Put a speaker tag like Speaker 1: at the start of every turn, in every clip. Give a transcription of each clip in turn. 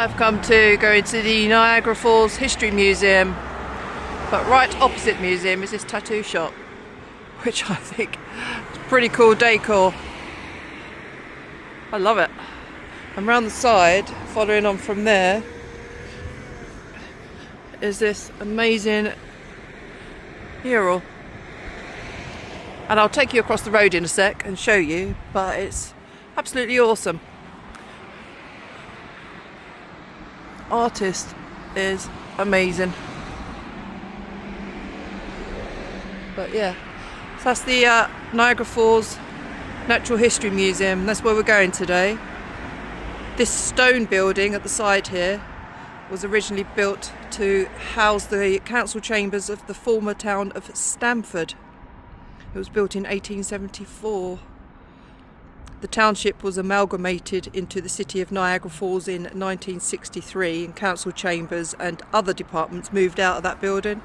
Speaker 1: I've come to go into the Niagara Falls History Museum, but right opposite the museum is this tattoo shop, which I think is pretty cool decor. I love it. And round the side, following on from there, is this amazing mural. And I'll take you across the road in a sec and show you, but it's absolutely awesome. Artist is amazing. But yeah, so that's the Niagara Falls Natural History Museum. That's where we're going today. This stone building at the side here was originally built to house the council chambers of the former town of Stamford. It was built in 1874. The township was amalgamated into the city of Niagara Falls in 1963, and council chambers and other departments moved out of that building.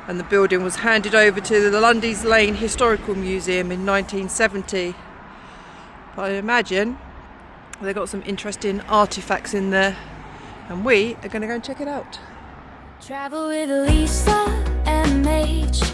Speaker 1: And the building was handed over to the Lundy's Lane Historical Museum in 1970. But I imagine they've got some interesting artifacts in there, and we are going to go and check it out.
Speaker 2: Travel with LisaMH,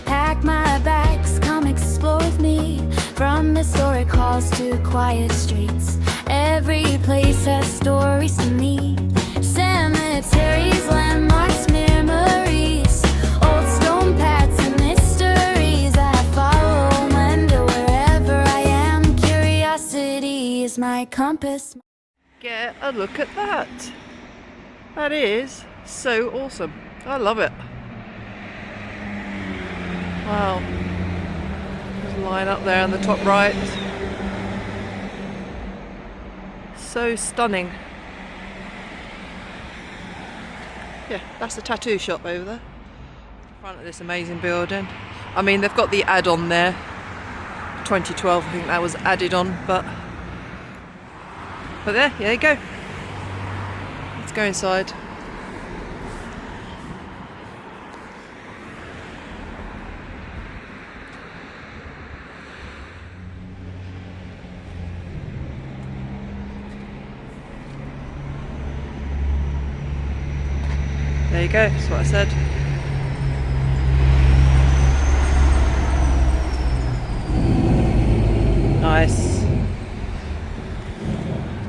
Speaker 2: pack my bags, come explore with me. From historic halls to quiet streets, every place has stories to meet. Cemeteries, landmarks, memories, old stone paths and mysteries. I follow wonder wherever I am. Curiosity is my compass.
Speaker 1: Get a look at that. That is so awesome. I love it. Wow. There's a line up there on the top right. So stunning. Yeah, that's the tattoo shop over there. In front of this amazing building. I mean, they've got the add-on there. 2012, I think that was added on, but there you go. Let's go inside. There you go, that's what I said. Nice.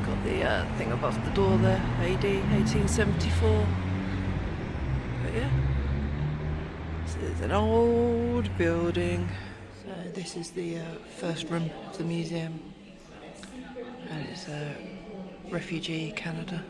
Speaker 1: Got the thing above the door there, AD 1874. But yeah, this is an old building. So this is the first room of the museum, and it's refugee Canada.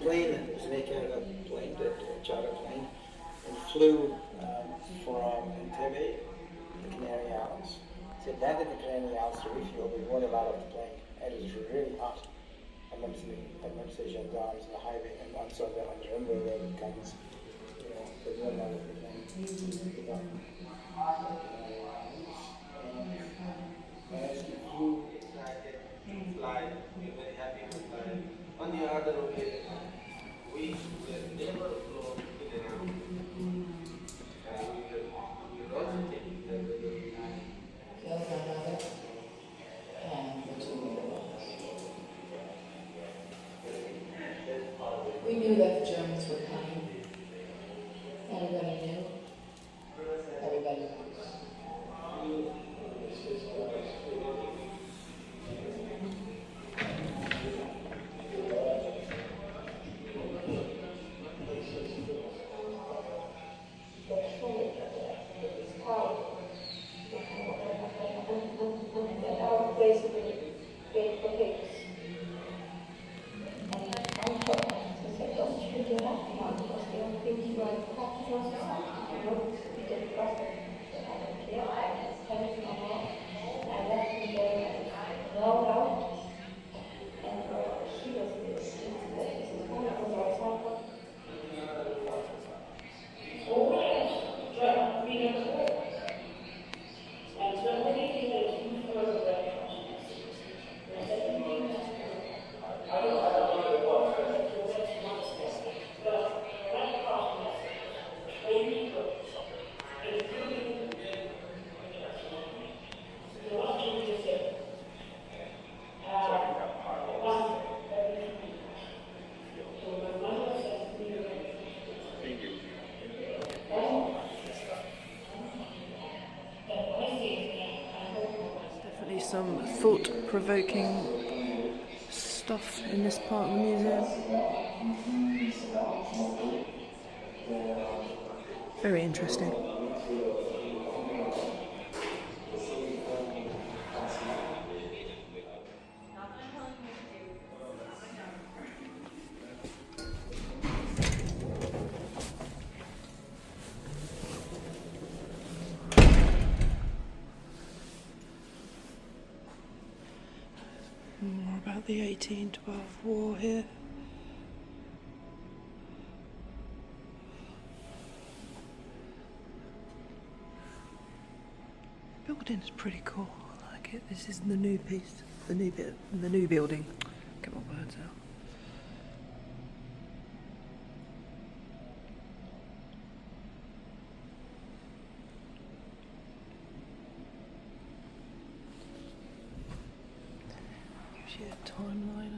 Speaker 3: Plane, it was an Air Canada plane, a charter plane, and flew from Entebbe to the Canary Islands. So it landed in the Canary Islands to refuel, but we weren't allowed off the plane, and it was really hot. I remember seeing gendarmes on the highway, and on the rainbow road with guns, you know, but we weren't allowed off the plane.
Speaker 4: Fly, we're very happy to fly. On the other way, we were never flown to the ground. And we were also taking the
Speaker 1: some thought-provoking stuff in this part of the museum. Very interesting. More about the 1812 war here. Building's pretty cool. I like it. This is the new piece, the new bit, the new building. Get my words out. Gives you a timeline.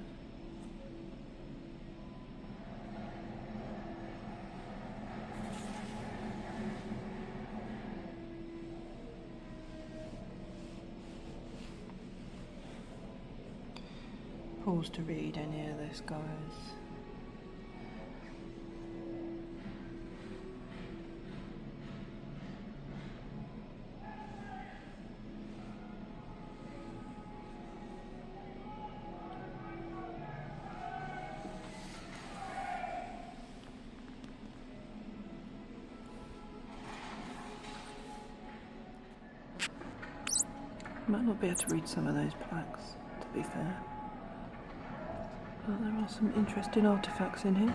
Speaker 1: Pause to read any of this, guys. Might not be able to read some of those plaques, to be fair. But there are some interesting artefacts in here.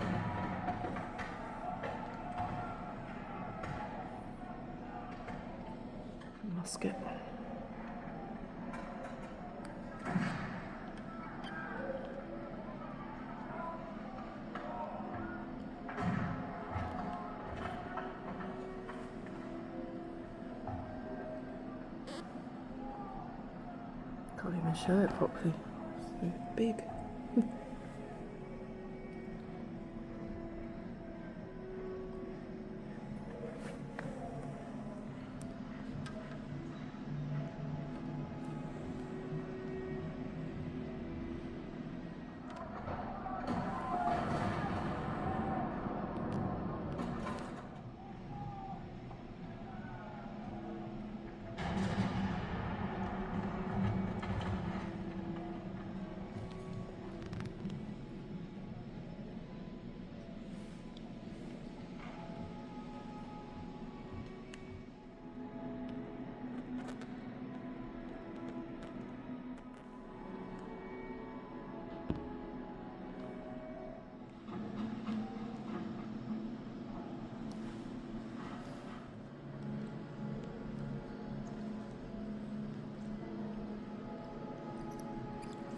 Speaker 1: Musket. Can't even show it properly. It's so big.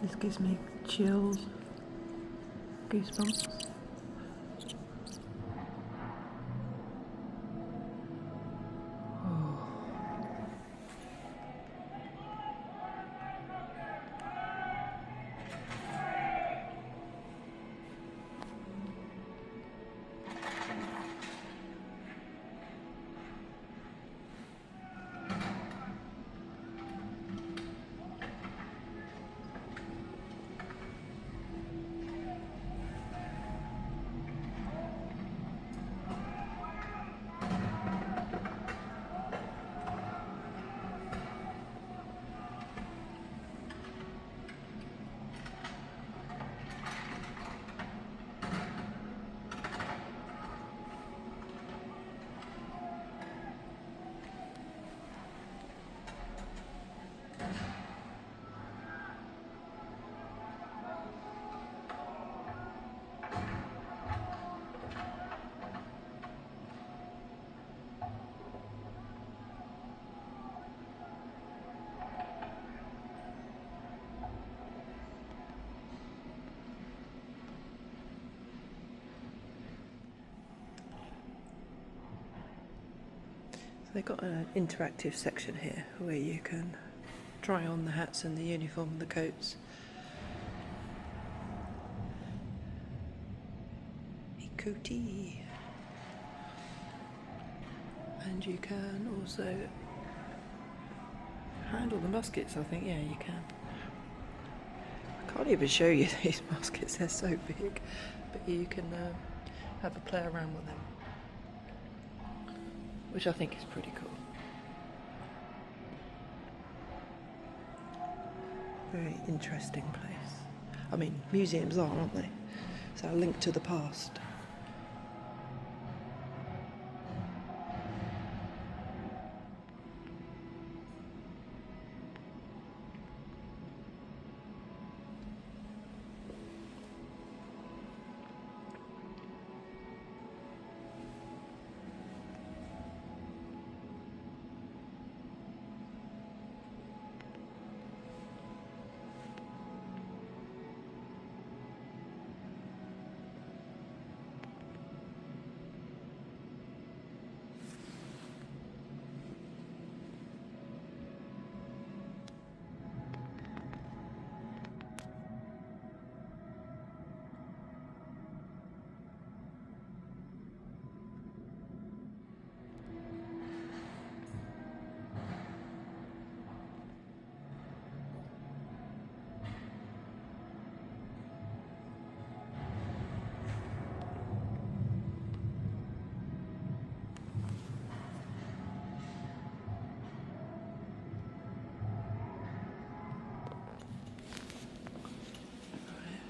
Speaker 1: This gives me chills, goosebumps. So they've got an interactive section here where you can try on the hats and the uniform and the coats. A coatee. And you can also handle the muskets, I think. Yeah, you can. I can't even show you these muskets, they're so big. But you can have a play around with them, which I think is pretty cool. Very interesting place. I mean, museums are, aren't they? So a link to the past.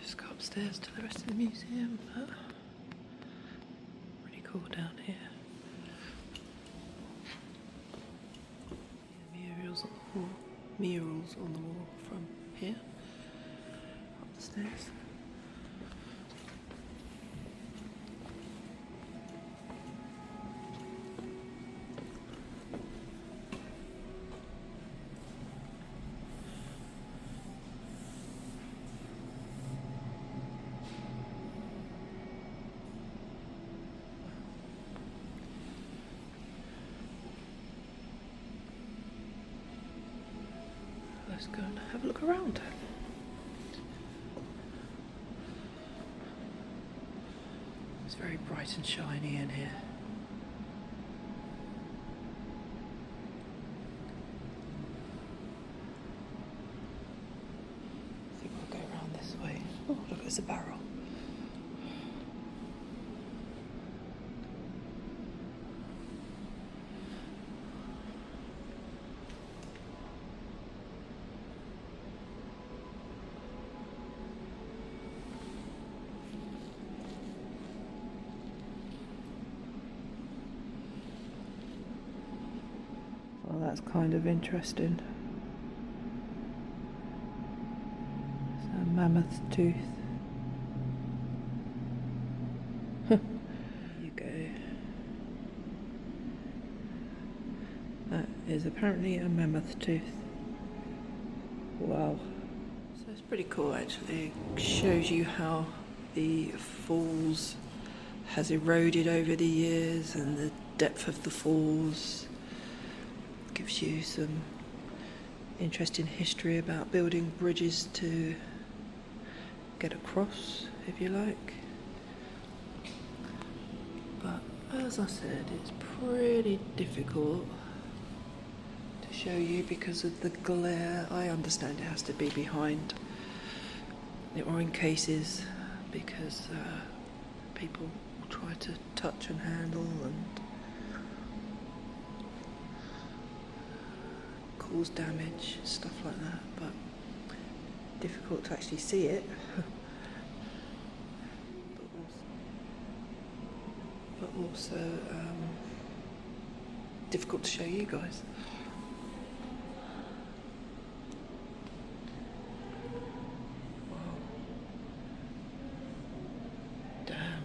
Speaker 1: Just go upstairs to the rest of the museum. Pretty cool down here. Murals on the wall. Murals on the wall from here. Up the stairs. Let's go and have a look around. It's very bright and shiny in here. I think we'll go around this way. Oh, look, there's a barrel. Well, that's kind of interesting. It's a mammoth tooth. There you go. That is apparently a mammoth tooth. Wow. So it's pretty cool actually. It shows you how the falls has eroded over the years and the depth of the falls. Gives you some interesting history about building bridges to get across, if you like. But as I said, it's pretty difficult to show you because of the glare. I understand it has to be behind or in cases because people try to touch and handle and cause damage, stuff like that, but difficult to actually see it. but also difficult to show you guys. Wow. Damn.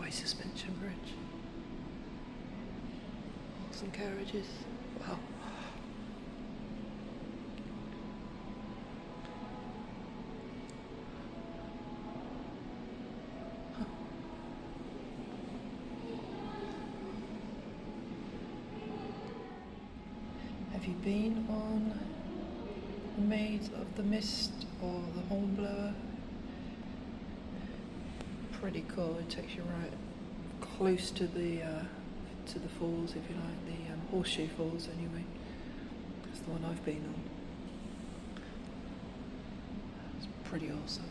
Speaker 1: High suspension bridge. Some carriages. Wow. Have you been on the Maid of the Mist or the Hornblower? Pretty cool. It takes you right close to the falls, if you like, the Horseshoe Falls anyway. That's the one I've been on. It's pretty awesome.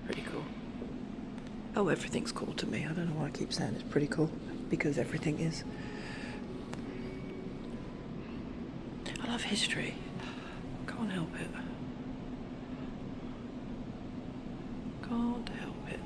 Speaker 1: Pretty cool. Oh, everything's cool to me. I don't know why I keep saying it's pretty cool, because everything is. I love history. Can't help it. Can't help it.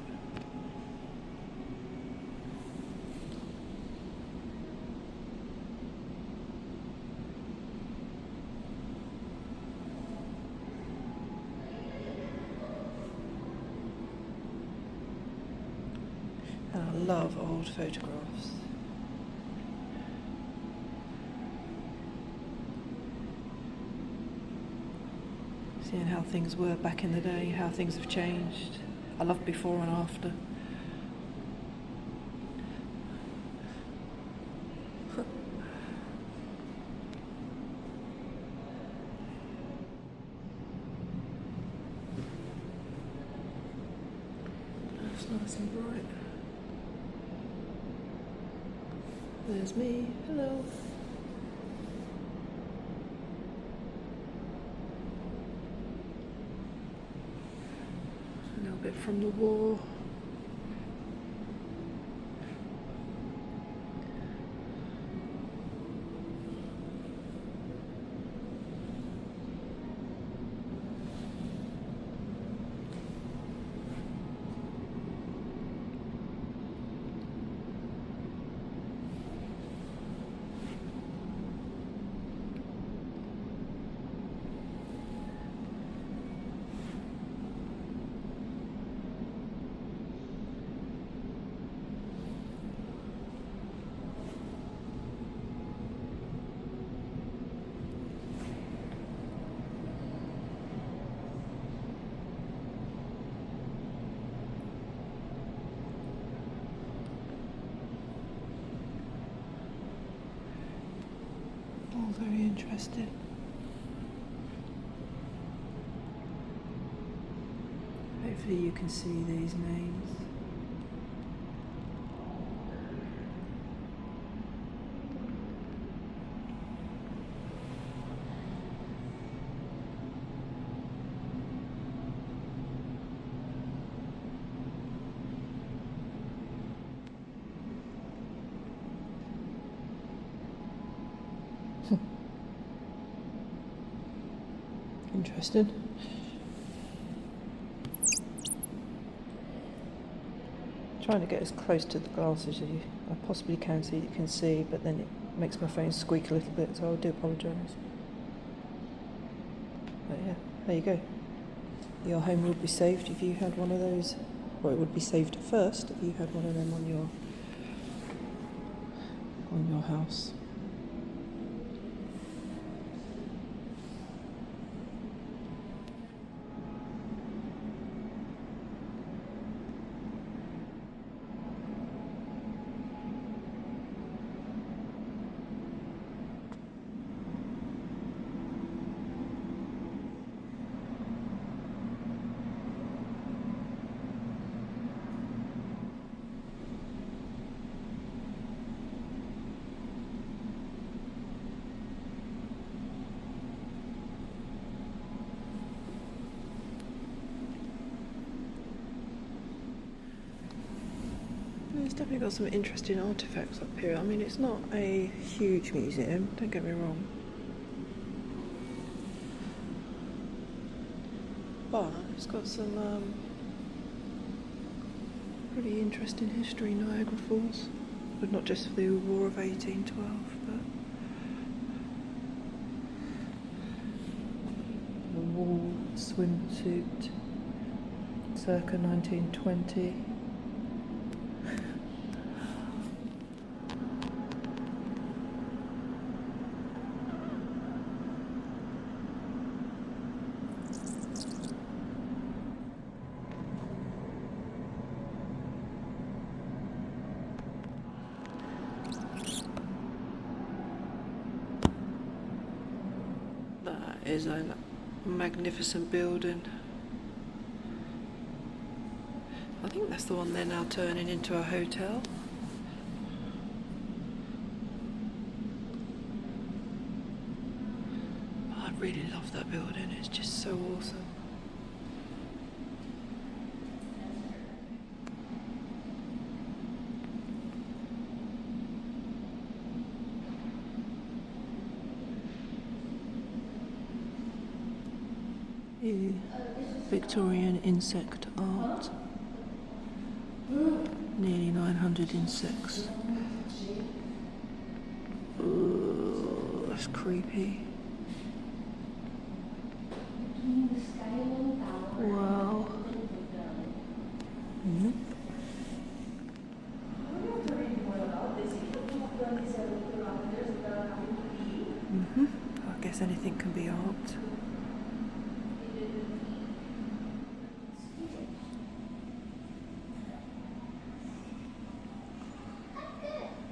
Speaker 1: And I love old photographs. Seeing how things were back in the day, how things have changed. I love before and after. That's nice and bright. There's me. Hello. A little bit from the wall. All very interesting. Hopefully you can see these names. Interesting. Trying to get as close to the glass as I possibly can so you can see, but then it makes my phone squeak a little bit, so I do apologise. But yeah, there you go. Your home would be saved if you had one of those, or it would be saved first if you had one of them on your house. It's definitely got some interesting artefacts up here. I mean, it's not a huge museum, don't get me wrong. But it's got some pretty interesting history, Niagara Falls. But not just the War of 1812, but wool swimsuit, circa 1920. That is a magnificent building. I think that's the one they're now turning into a hotel. I really love that building, it's just so awesome. Victorian insect art. Nearly 900 insects. Ooh, that's creepy. Wow. I guess anything can be art.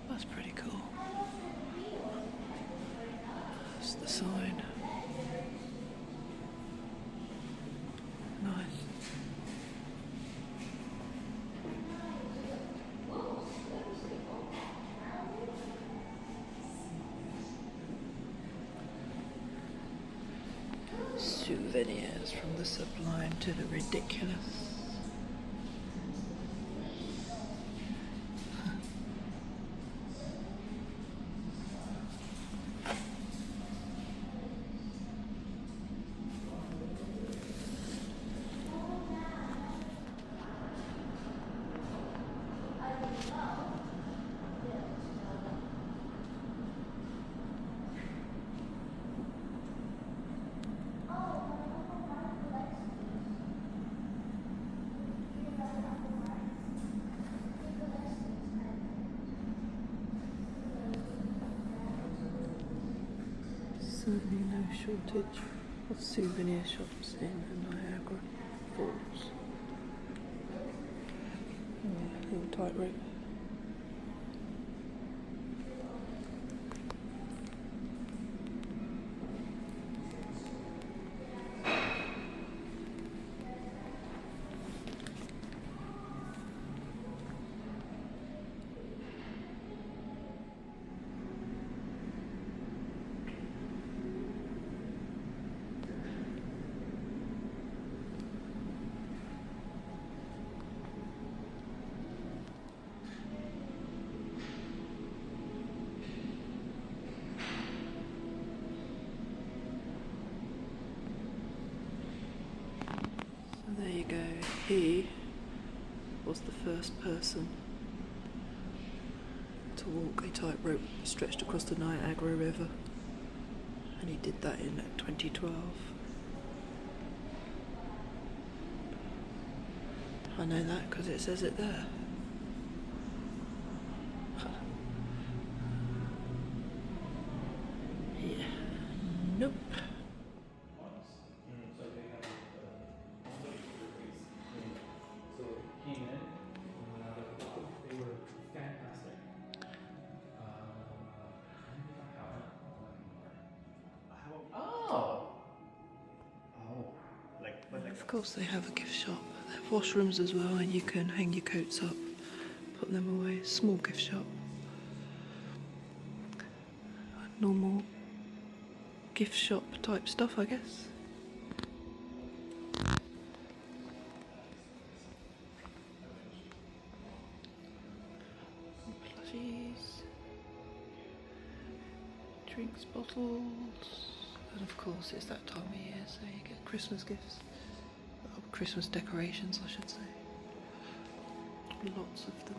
Speaker 1: That's pretty cool. That's the sign. Nice. Souvenirs from the sublime to the ridiculous. Certainly no shortage of souvenir shops in Niagara Falls. Yeah, little tightrope. There you go. He was the first person to walk a tightrope stretched across the Niagara River, and he did that in 2012. I know that because it says it there. Yeah. Nope. Of course they have a gift shop. They have washrooms as well, and you can hang your coats up, put them away. Small gift shop. Normal gift shop type stuff, I guess. Plushies. Drinks bottles. And of course it's that time of year, so you get Christmas gifts. Or Christmas decorations, I should say. Lots of them.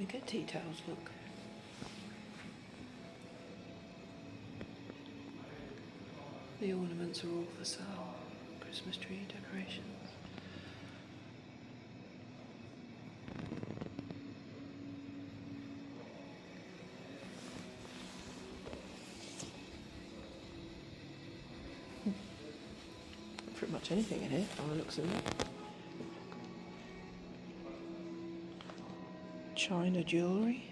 Speaker 1: You get tea towels, look. The ornaments are all for sale. Christmas tree decorations. Pretty much anything in here, by the looks of it. China jewellery.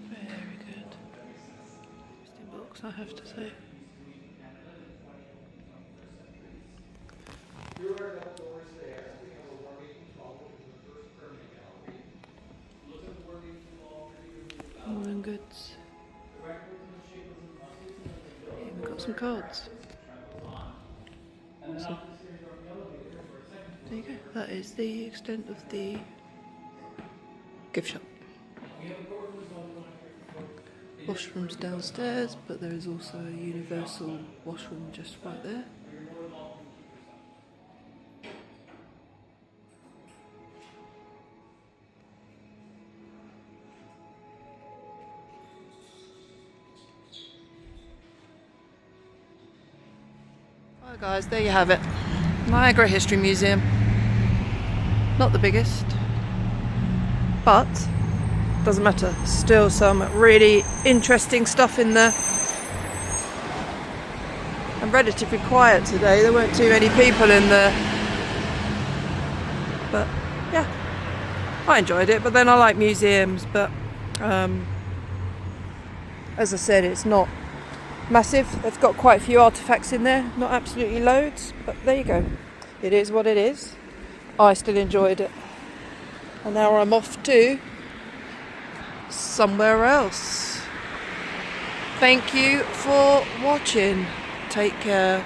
Speaker 1: Very good. Interesting books, I have to say. Woolen goods. Here we've got some cards. So, there you go. That is the extent of the gift shop. Washrooms downstairs, but there is also a universal washroom just right there. Well guys, there you have it. Niagara History Museum. Not the biggest, but doesn't matter. Still some really interesting stuff in there. And relatively quiet today. There weren't too many people in there. But yeah, I enjoyed it. But then I like museums, but as I said, it's not massive. They've got quite a few artefacts in there, not absolutely loads, but there you go. It is what it is. I still enjoyed it. And now I'm off to somewhere else. Thank you for watching. Take care.